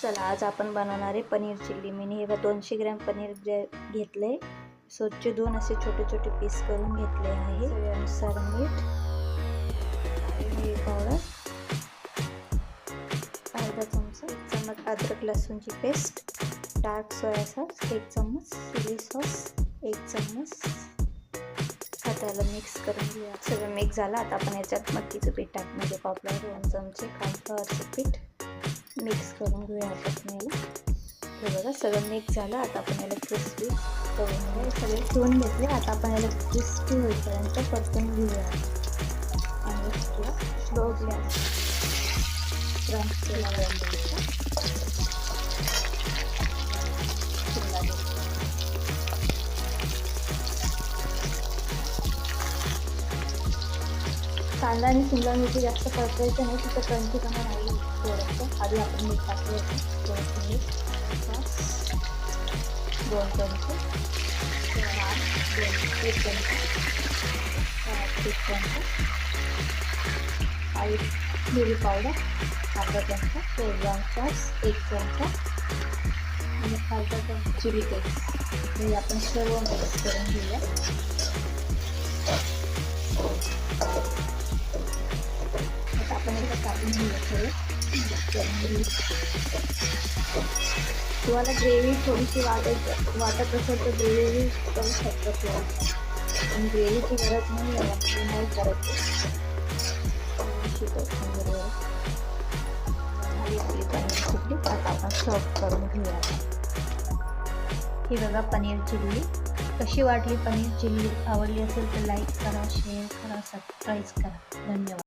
चला आज आपण बनवणार आहे पनीर चिल्ली. मी हे 200 ग्रॅम पनीर घेतले, स्वच्छ धुवून असे छोटे छोटे पीस करून घेतले आहे. चवीनुसार मीठ, मिरी पावडर, अर्धा चमचा अद्रक लसूणची पेस्ट, डार्क सोया सॉस 1 चम्मच, चिली सॉस 1 चम्मच. आता याला मिक्स करून घेऊया. सगळं मिक्स झालं. आता आपण याच्यात मटकीचं पीठ टाकणार, पॉपकॉर्न 2 चमचे, कॉर्नफ्लॉवरचं पीठ मिक्स करून घेऊया चटणीला. हे बघा सगळं मिक्स झालं. आता आपण याला क्रिस्पी करून घेऊया. सगळे ठेवून घेतले. आता आपण याला क्रिस्पी होईपर्यंत परतून घेऊया आणि स्लो गॅस क्रंच केला. कांदा आणि शिमला मिरची जास्त परतायचं नाही, तिथं क्रंचीपणा नाही थोडंसं. आधी आपण मीठ टाकलं होतं, थोडंसं मीठ, सॉस 2 चमचे, 1 चमचा, 1 चमचा, मिरी पावडर अर्धा चमचा, शेजवान सॉस 1 चमचा आणि अर्धा चमचा चिली पेस्ट. हे आपण सर्व मिक्स करून घेऊया. आपण याला काढून घेऊया. तुम्हाला ग्रेव्ही थोडीशी वाटत असेल तर ग्रेव्ही करू शकतो किंवा पण ग्रेव्हीची गरज नाही आहे, नाही करत शिकवतो. आपली पनीर चिल्ली आता आपण सर्व करून घेऊया. ही बघा पनीर चिल्ली. कशी वाटली पनीर चिल्ली? आवडली असेल तर लाईक करा, शेअर करा, सबस्क्राईब करा. धन्यवाद.